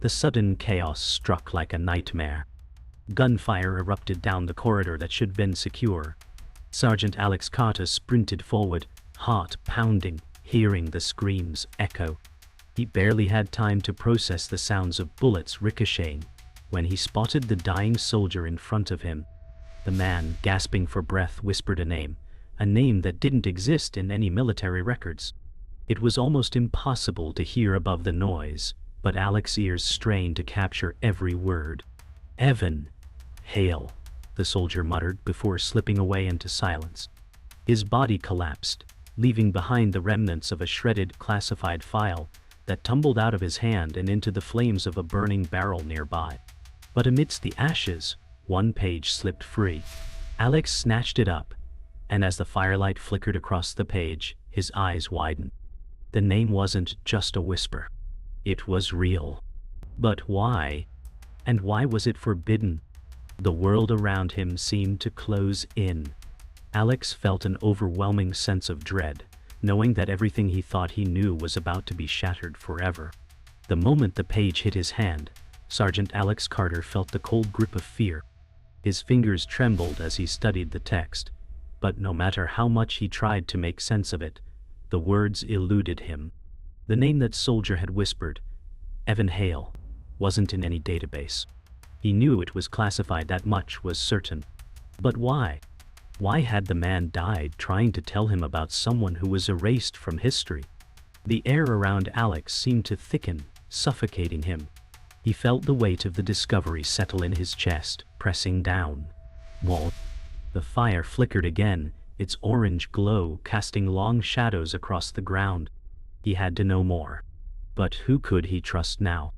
The sudden chaos struck like a nightmare. Gunfire erupted down the corridor that should have been secure. Sergeant Alex Carter sprinted forward, heart pounding, hearing the screams echo. He barely had time to process the sounds of bullets ricocheting when he spotted the dying soldier in front of him. The man, gasping for breath, whispered a name that didn't exist in any military records. It was almost impossible to hear above the noise, but Alex's ears strained to capture every word. Evan Hale, the soldier muttered before slipping away into silence. His body collapsed, leaving behind the remnants of a shredded classified file that tumbled out of his hand and into the flames of a burning barrel nearby. But amidst the ashes, one page slipped free. Alex snatched it up, and as the firelight flickered across the page, his eyes widened. The name wasn't just a whisper. It was real. But why? And why was it forbidden? The world around him seemed to close in. Alex felt an overwhelming sense of dread, knowing that everything he thought he knew was about to be shattered forever. The moment the page hit his hand, Sergeant Alex Carter felt the cold grip of fear. His fingers trembled as he studied the text, but no matter how much he tried to make sense of it, the words eluded him. The name that soldier had whispered, Evan Hale, wasn't in any database. He knew it was classified, that much was certain. But why? Why had the man died trying to tell him about someone who was erased from history? The air around Alex seemed to thicken, suffocating him. He felt the weight of the discovery settle in his chest, pressing down. Wall. The fire flickered again, its orange glow casting long shadows across the ground. He had to know more. But who could he trust now?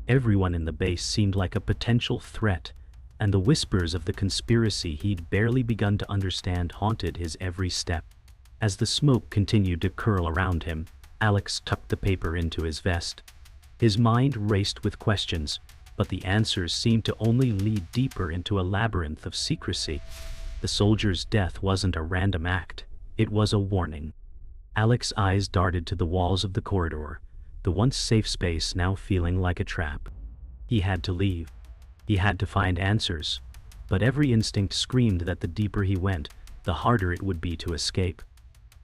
Everyone in the base seemed like a potential threat, and the whispers of the conspiracy he'd barely begun to understand haunted his every step. As the smoke continued to curl around him, Alex tucked the paper into his vest. His mind raced with questions, but the answers seemed to only lead deeper into a labyrinth of secrecy. The soldier's death wasn't a random act, it was a warning. Alex's eyes darted to the walls of the corridor, the once safe space now feeling like a trap. He had to leave. He had to find answers, but every instinct screamed that the deeper he went, the harder it would be to escape.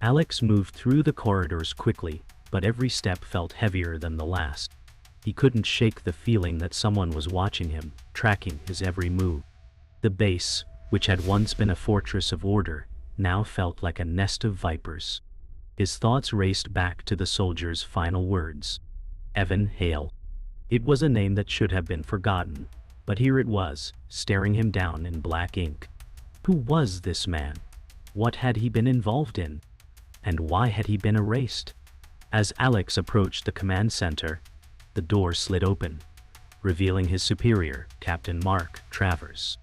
Alex moved through the corridors quickly, but every step felt heavier than the last. He couldn't shake the feeling that someone was watching him, tracking his every move. The base, which had once been a fortress of order, now felt like a nest of vipers. His thoughts raced back to the soldier's final words. Evan Hale. It was a name that should have been forgotten, but here it was, staring him down in black ink. Who was this man? What had he been involved in? And why had he been erased? As Alex approached the command center, the door slid open, revealing his superior, Captain Mark Travers.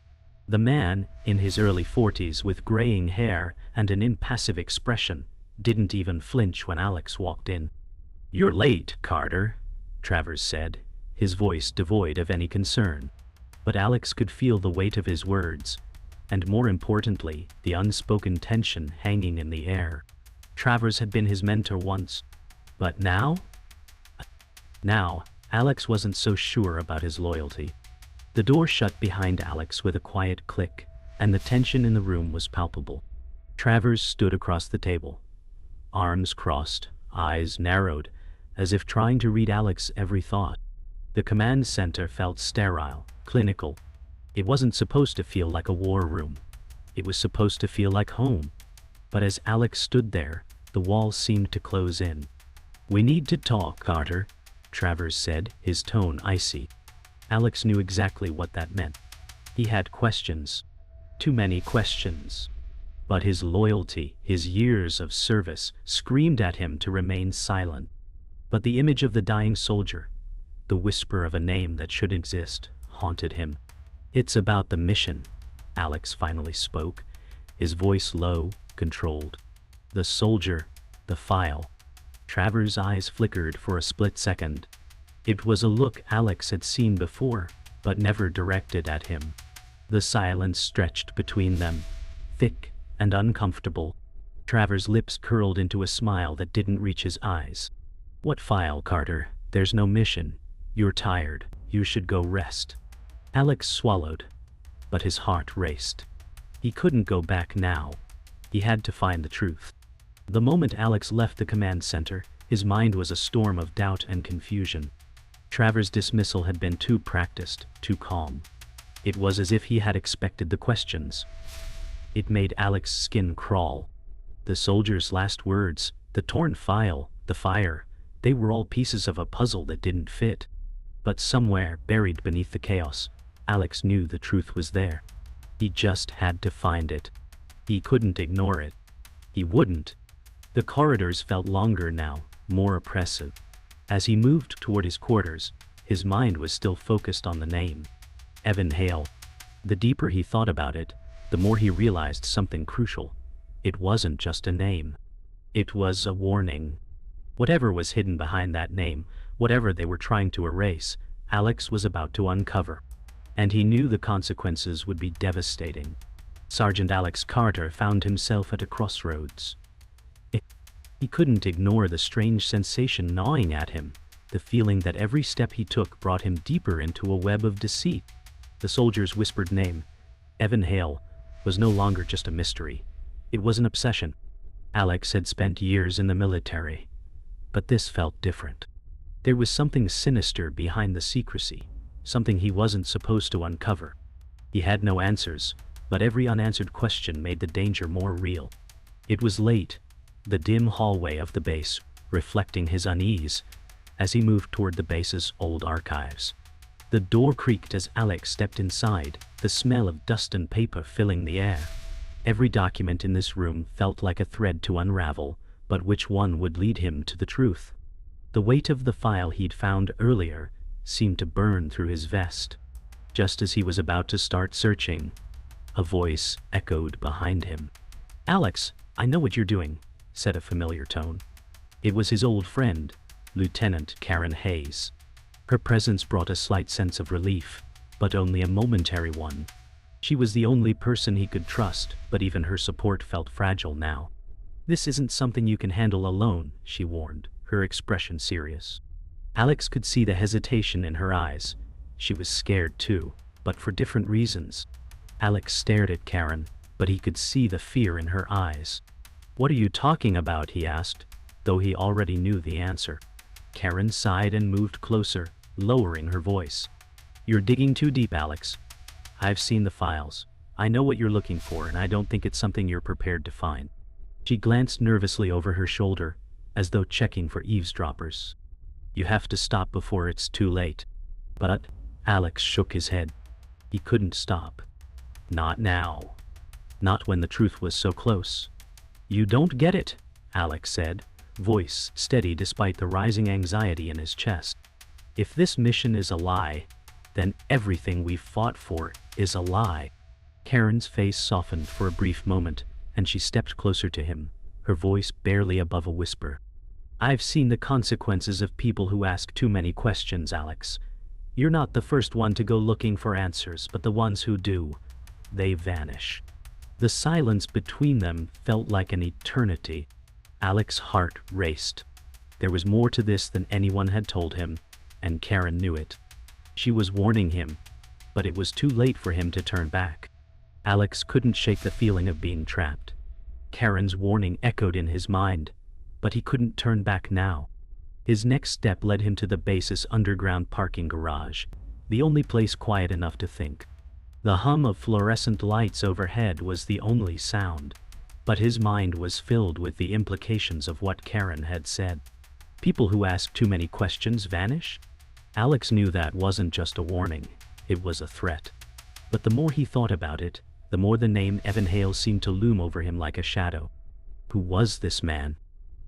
The man, in his early 40s with graying hair and an impassive expression, didn't even flinch when Alex walked in. "You're late, Carter," Travers said, his voice devoid of any concern. But Alex could feel the weight of his words, and more importantly, the unspoken tension hanging in the air. Travers had been his mentor once, but now? Now, Alex wasn't so sure about his loyalty. The door shut behind Alex with a quiet click, and the tension in the room was palpable. Travers stood across the table, arms crossed, eyes narrowed, as if trying to read Alex's every thought. The command center felt sterile, clinical. It wasn't supposed to feel like a war room. It was supposed to feel like home. But as Alex stood there, the walls seemed to close in. "We need to talk, Carter," Travers said, his tone icy. Alex knew exactly what that meant. He had questions. Too many questions. But his loyalty, his years of service, screamed at him to remain silent. But the image of the dying soldier, the whisper of a name that should exist, haunted him. "It's about the mission," Alex finally spoke, his voice low, controlled. "The soldier, the file." Travers' eyes flickered for a split second. It was a look Alex had seen before, but never directed at him. The silence stretched between them, thick and uncomfortable. Travers' lips curled into a smile that didn't reach his eyes. "What file, Carter? There's no mission. You're tired. You should go rest. Alex swallowed, but his heart raced. He couldn't go back now. He had to find the truth. The moment Alex left the command center, his mind was a storm of doubt and confusion. Travers' dismissal had been too practiced, too calm. It was as if he had expected the questions. It made Alex's skin crawl. The soldier's last words, the torn file, the fire, they were all pieces of a puzzle that didn't fit. But somewhere, buried beneath the chaos, Alex knew the truth was there. He just had to find it. He couldn't ignore it. He wouldn't. The corridors felt longer now, more oppressive. As he moved toward his quarters, his mind was still focused on the name. Evan Hale. The deeper he thought about it, the more he realized something crucial. It wasn't just a name. It was a warning. Whatever was hidden behind that name, whatever they were trying to erase, Alex was about to uncover. And he knew the consequences would be devastating. Sergeant Alex Carter found himself at a crossroads. He couldn't ignore the strange sensation gnawing at him, the feeling that every step he took brought him deeper into a web of deceit. The soldier's whispered name, Evan Hale, was no longer just a mystery. It was an obsession. Alex had spent years in the military. But this felt different. There was something sinister behind the secrecy, something he wasn't supposed to uncover. He had no answers, but every unanswered question made the danger more real. It was late, the dim hallway of the base, reflecting his unease, as he moved toward the base's old archives. The door creaked as Alex stepped inside, the smell of dust and paper filling the air. Every document in this room felt like a thread to unravel, but which one would lead him to the truth? The weight of the file he'd found earlier seemed to burn through his vest. Just as he was about to start searching, a voice echoed behind him. "Alex, I know what you're doing," said a familiar tone. It was his old friend, Lieutenant Karen Hayes. Her presence brought a slight sense of relief, but only a momentary one. She was the only person he could trust, but even her support felt fragile now. "This isn't something you can handle alone," she warned, her expression serious. Alex could see the hesitation in her eyes. She was scared too, but for different reasons. Alex stared at Karen, but he could see the fear in her eyes. "What are you talking about?" he asked, though he already knew the answer. Karen sighed and moved closer, lowering her voice. "You're digging too deep, Alex. I've seen the files. I know what you're looking for, and I don't think it's something you're prepared to find." She glanced nervously over her shoulder, as though checking for eavesdroppers. "You have to stop before it's too late." But Alex shook his head. He couldn't stop. Not now. Not when the truth was so close. "You don't get it," Alex said, voice steady despite the rising anxiety in his chest. "If this mission is a lie, then everything we've fought for is a lie." Karen's face softened for a brief moment, and she stepped closer to him, her voice barely above a whisper. "I've seen the consequences of people who ask too many questions, Alex. You're not the first one to go looking for answers, but the ones who do, they vanish." The silence between them felt like an eternity. Alex's heart raced. There was more to this than anyone had told him, and Karen knew it. She was warning him, but it was too late for him to turn back. Alex couldn't shake the feeling of being trapped. Karen's warning echoed in his mind, but he couldn't turn back now. His next step led him to the base's underground parking garage, the only place quiet enough to think. The hum of fluorescent lights overhead was the only sound, but his mind was filled with the implications of what Karen had said. People who ask too many questions vanish? Alex knew that wasn't just a warning, it was a threat. But the more he thought about it, the more the name Evan Hale seemed to loom over him like a shadow. Who was this man?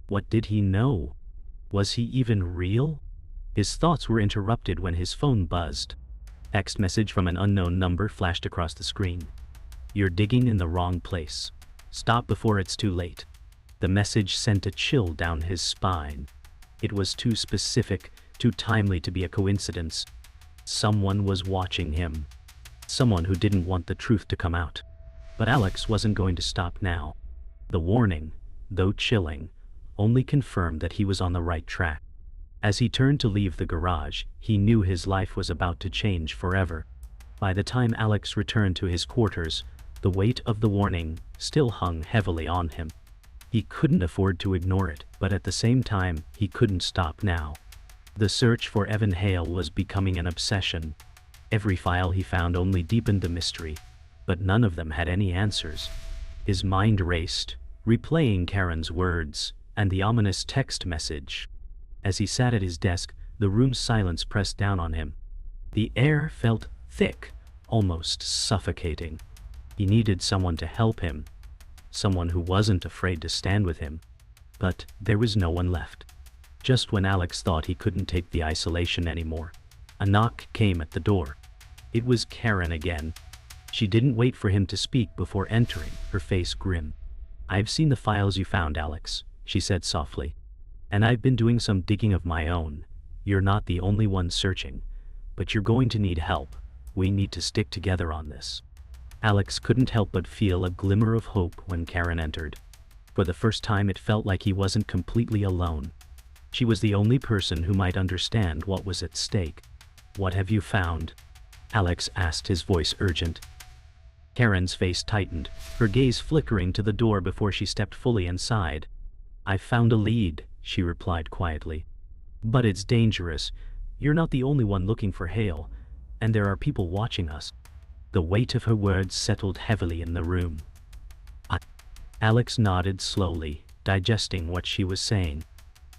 What did he know? Was he even real? His thoughts were interrupted when his phone buzzed. Text message from an unknown number flashed across the screen. "You're digging in the wrong place. Stop before it's too late." The message sent a chill down his spine. It was too specific, too timely to be a coincidence. Someone was watching him. Someone who didn't want the truth to come out. But Alex wasn't going to stop now. The warning, though chilling, only confirmed that he was on the right track. As he turned to leave the garage, he knew his life was about to change forever. By the time Alex returned to his quarters, the weight of the warning still hung heavily on him. He couldn't afford to ignore it, but at the same time, he couldn't stop now. The search for Evan Hale was becoming an obsession. Every file he found only deepened the mystery, but none of them had any answers. His mind raced, replaying Karen's words and the ominous text message. As he sat at his desk, the room's silence pressed down on him. The air felt thick, almost suffocating. He needed someone to help him, someone who wasn't afraid to stand with him. But there was no one left. Just when Alex thought he couldn't take the isolation anymore, a knock came at the door. It was Karen again. She didn't wait for him to speak before entering, her face grim. "I've seen the files you found, Alex," she said softly. "And I've been doing some digging of my own. You're not the only one searching, but you're going to need help. We need to stick together on this." Alex couldn't help but feel a glimmer of hope when Karen entered. For the first time it felt like he wasn't completely alone. She was the only person who might understand what was at stake. "What have you found?" Alex asked, his voice urgent. Karen's face tightened, her gaze flickering to the door before she stepped fully inside. "I've found a lead," she replied quietly. "But it's dangerous. You're not the only one looking for Hale, and there are people watching us." The weight of her words settled heavily in the room. Alex nodded slowly, digesting what she was saying.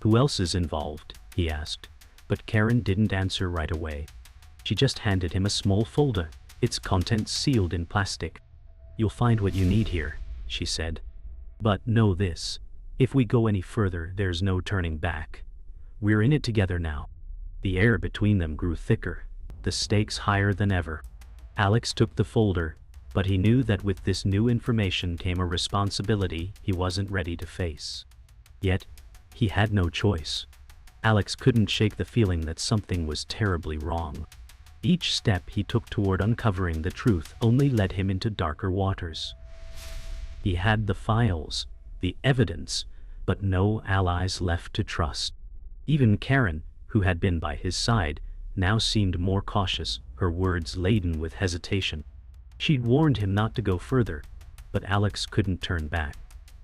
"Who else is involved?" he asked, but Karen didn't answer right away. She just handed him a small folder, its contents sealed in plastic. "You'll find what you need here," she said. "But know this, if we go any further, there's no turning back. We're in it together now." The air between them grew thicker, the stakes higher than ever. Alex took the folder, but he knew that with this new information came a responsibility he wasn't ready to face. Yet, he had no choice. Alex couldn't shake the feeling that something was terribly wrong. Each step he took toward uncovering the truth only led him into darker waters. He had the files, the evidence, but no allies left to trust. Even Karen, who had been by his side, now seemed more cautious, her words laden with hesitation. She'd warned him not to go further, but Alex couldn't turn back.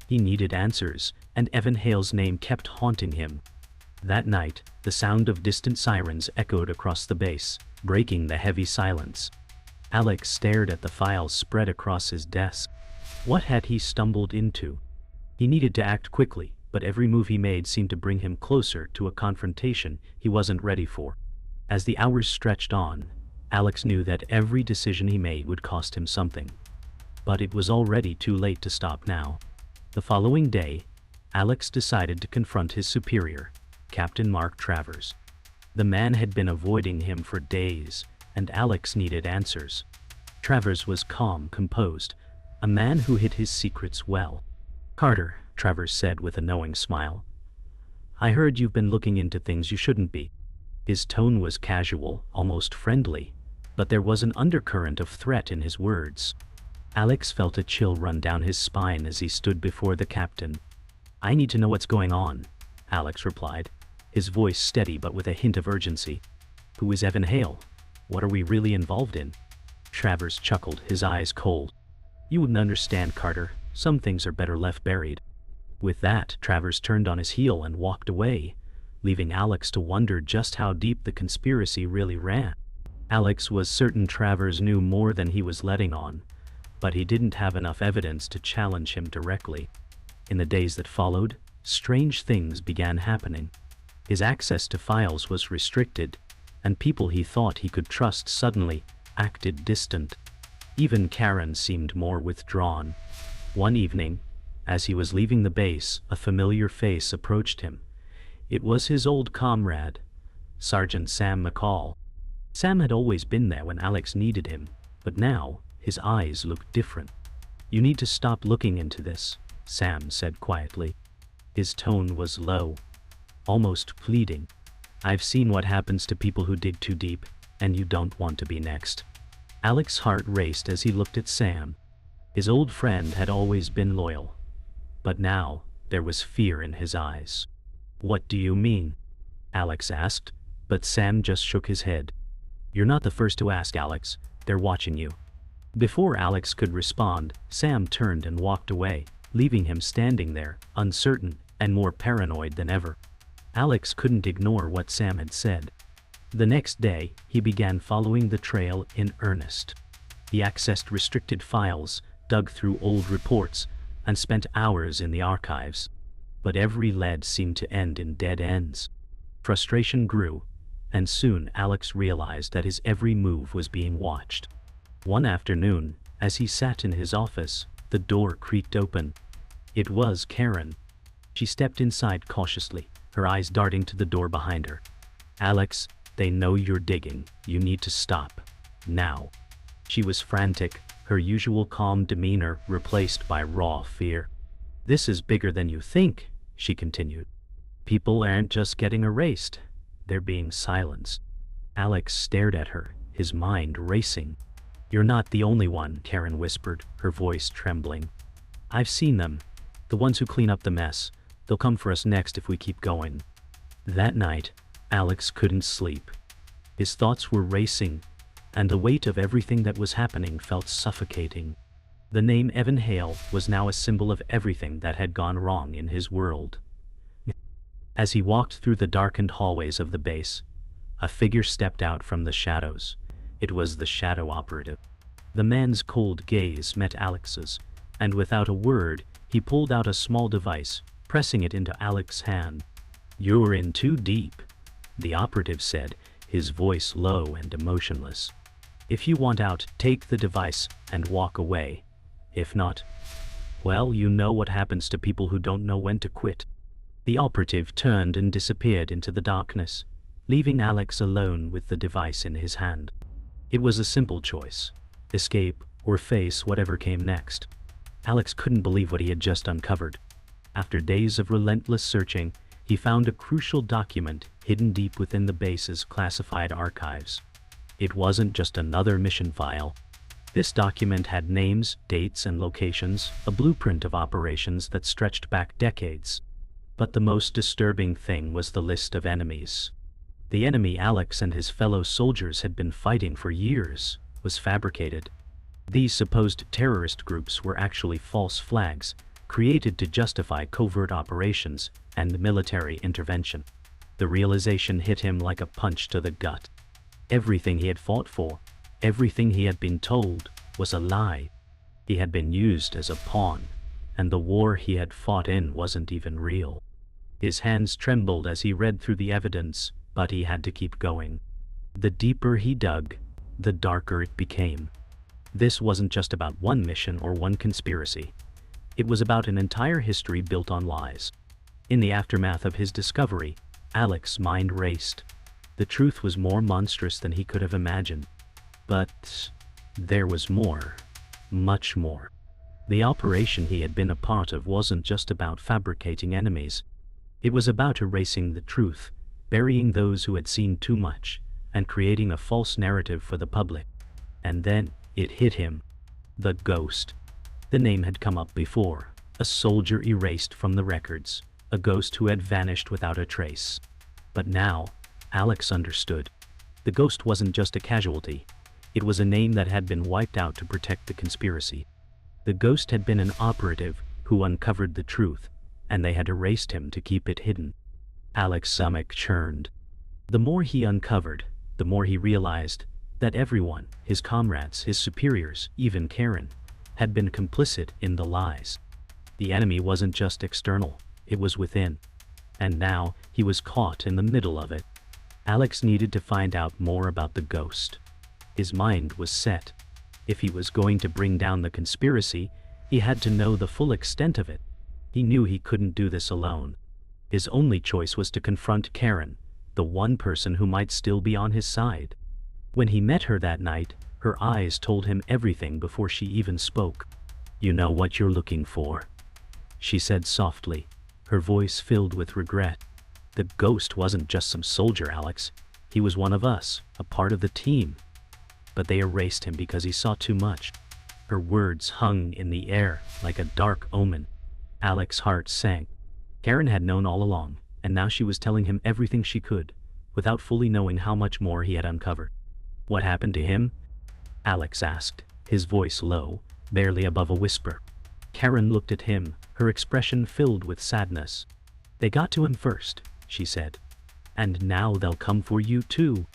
He needed answers, and Evan Hale's name kept haunting him. That night, the sound of distant sirens echoed across the base, breaking the heavy silence. Alex stared at the files spread across his desk. What had he stumbled into? He needed to act quickly, but every move he made seemed to bring him closer to a confrontation he wasn't ready for. As the hours stretched on, Alex knew that every decision he made would cost him something. But it was already too late to stop now. The following day, Alex decided to confront his superior, Captain Mark Travers. The man had been avoiding him for days, and Alex needed answers. Travers was calm, composed, a man who hid his secrets well. "Carter," Travers said with a knowing smile, "I heard you've been looking into things you shouldn't be." His tone was casual, almost friendly, but there was an undercurrent of threat in his words. Alex felt a chill run down his spine as he stood before the captain. "I need to know what's going on," Alex replied, his voice steady but with a hint of urgency. "Who is Evan Hale? What are we really involved in?" Travers chuckled, his eyes cold. "You wouldn't understand, Carter. Some things are better left buried." With that, Travers turned on his heel and walked away, leaving Alex to wonder just how deep the conspiracy really ran. Alex was certain Travers knew more than he was letting on, but he didn't have enough evidence to challenge him directly. In the days that followed, strange things began happening. His access to files was restricted, and people he thought he could trust suddenly acted distant. Even Karen seemed more withdrawn. One evening, as he was leaving the base, a familiar face approached him. It was his old comrade, Sergeant Sam McCall. Sam had always been there when Alex needed him, but now his eyes looked different. "You need to stop looking into this," Sam said quietly. His tone was low, almost pleading. "I've seen what happens to people who dig too deep, and you don't want to be next." Alex's heart raced as he looked at Sam. His old friend had always been loyal, but now there was fear in his eyes. "What do you mean?" Alex asked, but Sam just shook his head. "You're not the first to ask, Alex. They're watching you." Before Alex could respond, Sam turned and walked away, leaving him standing there, uncertain and more paranoid than ever. Alex couldn't ignore what Sam had said. The next day, he began following the trail in earnest. He accessed restricted files, dug through old reports, and spent hours in the archives. But every lead seemed to end in dead ends. Frustration grew, and soon Alex realized that his every move was being watched. One afternoon, as he sat in his office, the door creaked open. It was Karen. She stepped inside cautiously, her eyes darting to the door behind her. "Alex, they know you're digging. You need to stop. Now." She was frantic, her usual calm demeanor replaced by raw fear. "This is bigger than you think," she continued. "People aren't just getting erased. They're being silenced." Alex stared at her, his mind racing. "You're not the only one," Karen whispered, her voice trembling. "I've seen them. The ones who clean up the mess. They'll come for us next if we keep going." That night, Alex couldn't sleep. His thoughts were racing, and the weight of everything that was happening felt suffocating. The name Evan Hale was now a symbol of everything that had gone wrong in his world. As he walked through the darkened hallways of the base, a figure stepped out from the shadows. It was the shadow operative. The man's cold gaze met Alex's, and without a word, he pulled out a small device, pressing it into Alex's hand. "You're in too deep," the operative said, his voice low and emotionless. "If you want out, take the device and walk away. If not, well, you know what happens to people who don't know when to quit." The operative turned and disappeared into the darkness, leaving Alex alone with the device in his hand. It was a simple choice: escape or face whatever came next. Alex couldn't believe what he had just uncovered. After days of relentless searching, he found a crucial document hidden deep within the base's classified archives. It wasn't just another mission file. This document had names, dates, and locations, a blueprint of operations that stretched back decades. But the most disturbing thing was the list of enemies. The enemy Alex and his fellow soldiers had been fighting for years was fabricated. These supposed terrorist groups were actually false flags, created to justify covert operations and military intervention. The realization hit him like a punch to the gut. Everything he had fought for, everything he had been told, was a lie. He had been used as a pawn, and the war he had fought in wasn't even real. His hands trembled as he read through the evidence, but he had to keep going. The deeper he dug, the darker it became. This wasn't just about one mission or one conspiracy. It was about an entire history built on lies. In the aftermath of his discovery, Alex's mind raced. The truth was more monstrous than he could have imagined. But there was more. Much more. The operation he had been a part of wasn't just about fabricating enemies. It was about erasing the truth, burying those who had seen too much, and creating a false narrative for the public. And then it hit him. The ghost. The name had come up before. A soldier erased from the records. A ghost who had vanished without a trace. But now, Alex understood. The ghost wasn't just a casualty. It was a name that had been wiped out to protect the conspiracy. The ghost had been an operative who uncovered the truth, and they had erased him to keep it hidden. Alex's stomach churned. The more he uncovered, the more he realized that everyone, his comrades, his superiors, even Karen, had been complicit in the lies. The enemy wasn't just external, it was within. And now, he was caught in the middle of it. Alex needed to find out more about the ghost. His mind was set. If he was going to bring down the conspiracy, he had to know the full extent of it. He knew he couldn't do this alone. His only choice was to confront Karen, the one person who might still be on his side. When he met her that night, her eyes told him everything before she even spoke. "You know what you're looking for," she said softly, her voice filled with regret. "The ghost wasn't just some soldier, Alex. He was one of us, a part of the team. But they erased him because he saw too much." Her words hung in the air like a dark omen. Alex's heart sank. Karen had known all along, and now she was telling him everything she could, without fully knowing how much more he had uncovered. "What happened to him?" Alex asked, his voice low, barely above a whisper. Karen looked at him, her expression filled with sadness. "They got to him first," she said. "And now they'll come for you too."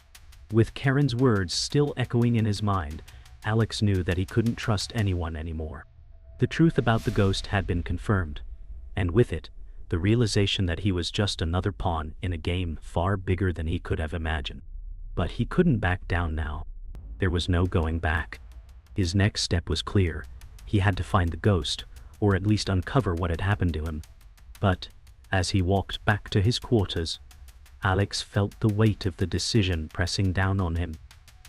With Karen's words still echoing in his mind, Alex knew that he couldn't trust anyone anymore. The truth about the ghost had been confirmed, and with it, the realization that he was just another pawn in a game far bigger than he could have imagined. But he couldn't back down now. There was no going back. His next step was clear. He had to find the ghost, or at least uncover what had happened to him. But, as he walked back to his quarters, Alex felt the weight of the decision pressing down on him.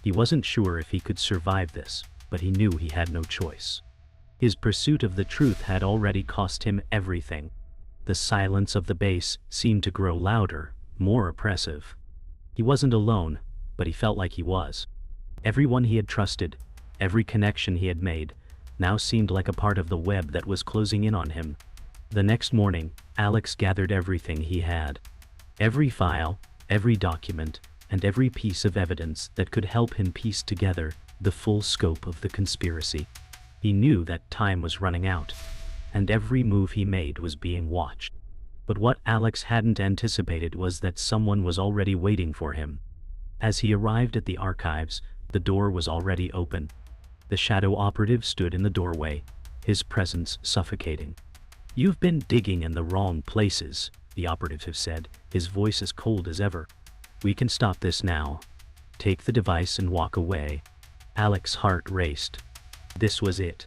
He wasn't sure if he could survive this, but he knew he had no choice. His pursuit of the truth had already cost him everything. The silence of the base seemed to grow louder, more oppressive. He wasn't alone, but he felt like he was. Everyone he had trusted, every connection he had made, now seemed like a part of the web that was closing in on him. The next morning, Alex gathered everything he had. Every file, every document, and every piece of evidence that could help him piece together the full scope of the conspiracy. He knew that time was running out, and every move he made was being watched. But what Alex hadn't anticipated was that someone was already waiting for him. As he arrived at the archives, the door was already open. The shadow operative stood in the doorway, his presence suffocating. "You've been digging in the wrong places," the operative said, his voice as cold as ever. "We can stop this now. Take the device and walk away." Alex's heart raced. This was it.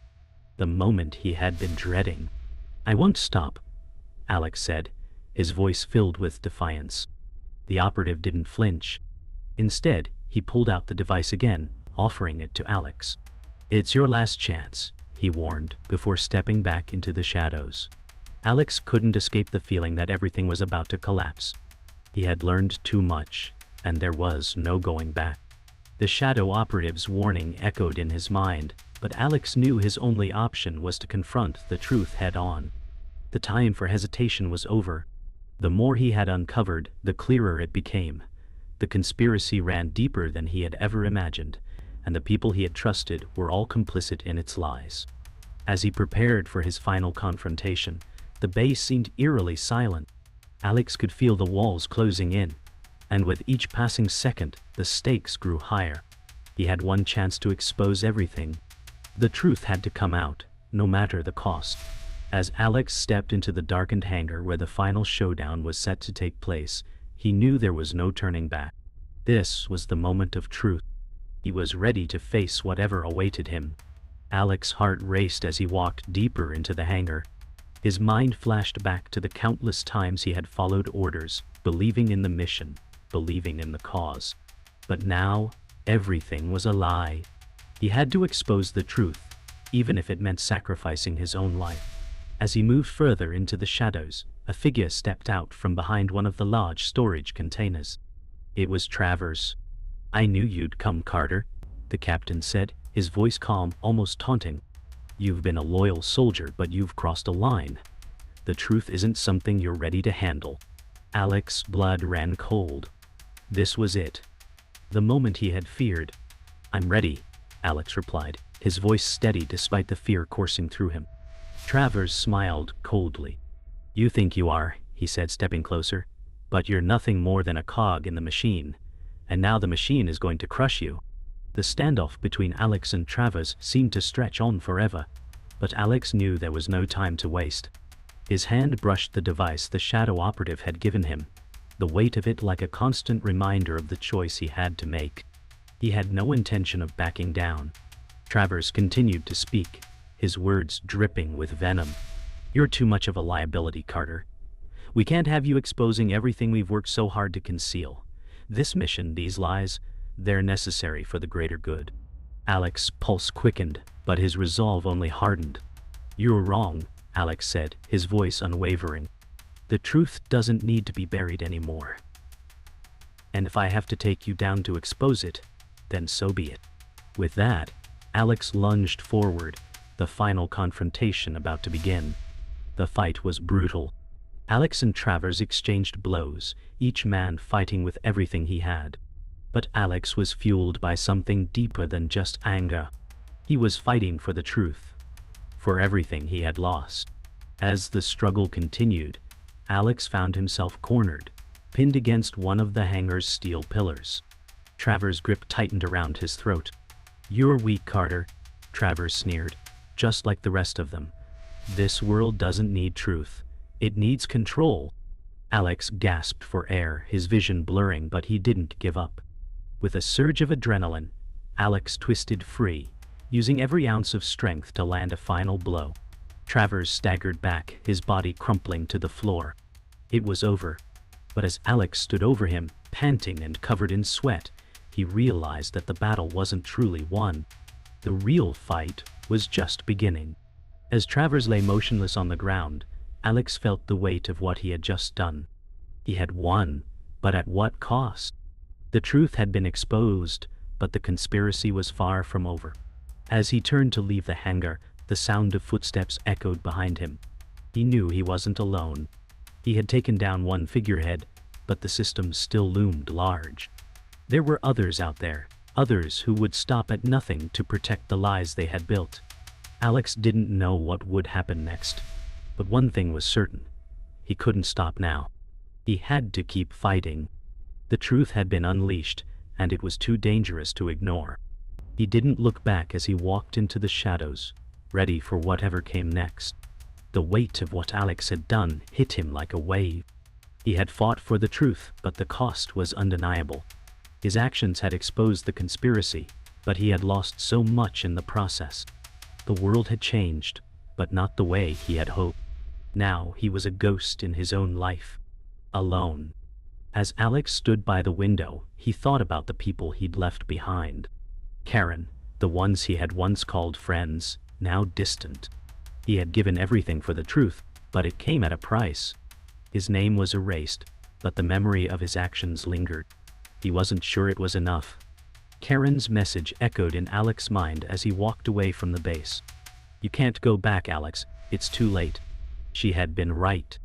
The moment he had been dreading. "I won't stop," Alex said, his voice filled with defiance. The operative didn't flinch. Instead, he pulled out the device again, offering it to Alex. "It's your last chance," he warned, before stepping back into the shadows. Alex couldn't escape the feeling that everything was about to collapse. He had learned too much, and there was no going back. The shadow operative's warning echoed in his mind, but Alex knew his only option was to confront the truth head-on. The time for hesitation was over. The more he had uncovered, the clearer it became. The conspiracy ran deeper than he had ever imagined, and the people he had trusted were all complicit in its lies. As he prepared for his final confrontation, the base seemed eerily silent. Alex could feel the walls closing in, and with each passing second, the stakes grew higher. He had one chance to expose everything. The truth had to come out, no matter the cost. As Alex stepped into the darkened hangar where the final showdown was set to take place, he knew there was no turning back. This was the moment of truth. He was ready to face whatever awaited him. Alex's heart raced as he walked deeper into the hangar. His mind flashed back to the countless times he had followed orders, believing in the mission, believing in the cause. But now, everything was a lie. He had to expose the truth, even if it meant sacrificing his own life. As he moved further into the shadows, a figure stepped out from behind one of the large storage containers. It was Travers. "I knew you'd come, Carter," the captain said, his voice calm, almost taunting. "You've been a loyal soldier, but you've crossed a line. The truth isn't something you're ready to handle." Alex's blood ran cold. This was it. The moment he had feared. "I'm ready," Alex replied, his voice steady despite the fear coursing through him. Travers smiled coldly. "You think you are," he said, stepping closer, "but you're nothing more than a cog in the machine, and now the machine is going to crush you." The standoff between Alex and Travers seemed to stretch on forever, but Alex knew there was no time to waste. His hand brushed the device the shadow operative had given him, the weight of it like a constant reminder of the choice he had to make. He had no intention of backing down. Travers continued to speak, his words dripping with venom. "You're too much of a liability, Carter. We can't have you exposing everything we've worked so hard to conceal. This mission, these lies, they're necessary for the greater good." Alex's pulse quickened, but his resolve only hardened. "You're wrong," Alex said, his voice unwavering. "The truth doesn't need to be buried anymore. And if I have to take you down to expose it, then so be it." With that, Alex lunged forward, the final confrontation about to begin. The fight was brutal. Alex and Travers exchanged blows, each man fighting with everything he had. But Alex was fueled by something deeper than just anger. He was fighting for the truth, for everything he had lost. As the struggle continued, Alex found himself cornered, pinned against one of the hangar's steel pillars. Travers' grip tightened around his throat. "You're weak, Carter," Travers sneered, "just like the rest of them. This world doesn't need truth. It needs control." Alex gasped for air, his vision blurring, but he didn't give up. With a surge of adrenaline, Alex twisted free, using every ounce of strength to land a final blow. Travers staggered back, his body crumpling to the floor. It was over. But as Alex stood over him, panting and covered in sweat, he realized that the battle wasn't truly won. The real fight was just beginning. As Travers lay motionless on the ground, Alex felt the weight of what he had just done. He had won, but at what cost? The truth had been exposed, but the conspiracy was far from over. As he turned to leave the hangar, the sound of footsteps echoed behind him. He knew he wasn't alone. He had taken down one figurehead, but the system still loomed large. There were others out there, others who would stop at nothing to protect the lies they had built. Alex didn't know what would happen next, but one thing was certain. He couldn't stop now. He had to keep fighting. The truth had been unleashed, and it was too dangerous to ignore. He didn't look back as he walked into the shadows, ready for whatever came next. The weight of what Alex had done hit him like a wave. He had fought for the truth, but the cost was undeniable. His actions had exposed the conspiracy, but he had lost so much in the process. The world had changed, but not the way he had hoped. Now he was a ghost in his own life. Alone. As Alex stood by the window, he thought about the people he'd left behind. Karen, the ones he had once called friends, now distant. He had given everything for the truth, but it came at a price. His name was erased, but the memory of his actions lingered. He wasn't sure it was enough. Karen's message echoed in Alex's mind as he walked away from the base. "You can't go back, Alex. It's too late." She had been right.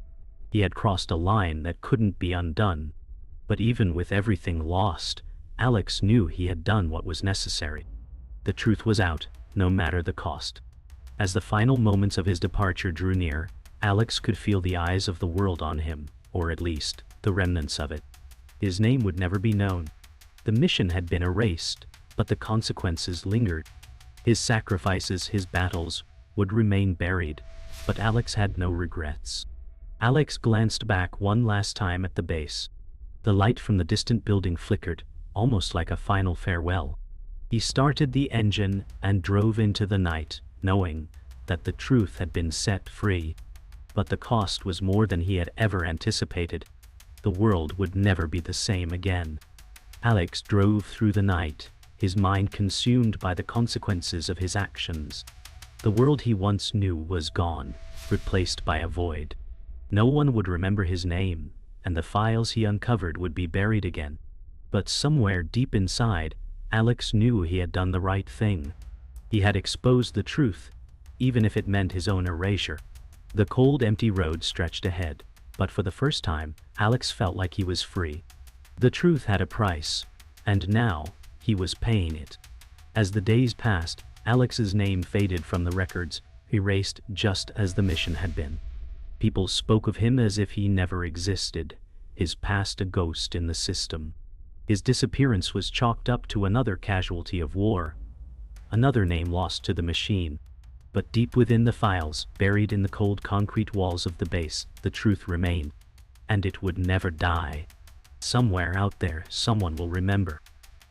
He had crossed a line that couldn't be undone. But even with everything lost, Alex knew he had done what was necessary. The truth was out, no matter the cost. As the final moments of his departure drew near, Alex could feel the eyes of the world on him, or at least, the remnants of it. His name would never be known. The mission had been erased, but the consequences lingered. His sacrifices, his battles, would remain buried, but Alex had no regrets. Alex glanced back one last time at the base. The light from the distant building flickered, almost like a final farewell. He started the engine and drove into the night, knowing that the truth had been set free. But the cost was more than he had ever anticipated. The world would never be the same again. Alex drove through the night, his mind consumed by the consequences of his actions. The world he once knew was gone, replaced by a void. No one would remember his name, and the files he uncovered would be buried again. But somewhere deep inside, Alex knew he had done the right thing. He had exposed the truth, even if it meant his own erasure. The cold, empty road stretched ahead, but for the first time, Alex felt like he was free. The truth had a price, and now, he was paying it. As the days passed, Alex's name faded from the records, erased just as the mission had been. People spoke of him as if he never existed, his past a ghost in the system. His disappearance was chalked up to another casualty of war, another name lost to the machine. But deep within the files, buried in the cold concrete walls of the base, the truth remained. And it would never die. Somewhere out there, someone will remember.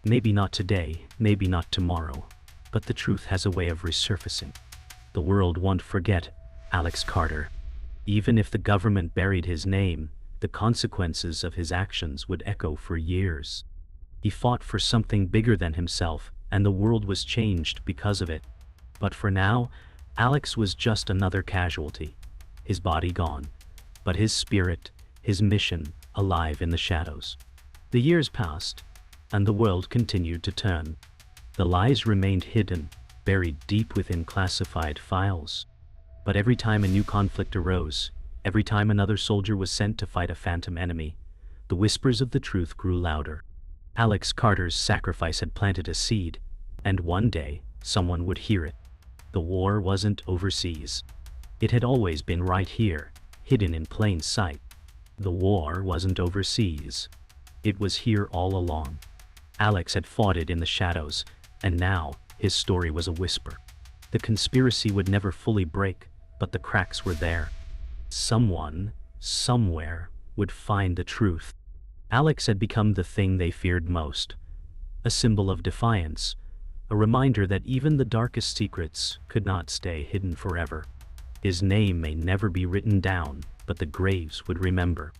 Maybe not today, maybe not tomorrow, but the truth has a way of resurfacing. The world won't forget Alex Carter. Even if the government buried his name, the consequences of his actions would echo for years. He fought for something bigger than himself, and the world was changed because of it. But for now, Alex was just another casualty, his body gone, but his spirit, his mission, alive in the shadows. The years passed, and the world continued to turn. The lies remained hidden, buried deep within classified files. But every time a new conflict arose, Every time another soldier was sent to fight a phantom enemy, the whispers of the truth grew louder. Alex Carter's sacrifice had planted a seed, and one day, someone would hear it. The war wasn't overseas. It had always been right here, hidden in plain sight. The war wasn't overseas. It was here all along. Alex had fought it in the shadows, and now, his story was a whisper. The conspiracy would never fully break, but the cracks were there. Someone, somewhere, would find the truth. Alex had become the thing they feared most. A symbol of defiance, a reminder that even the darkest secrets could not stay hidden forever. His name may never be written down, but the graves would remember.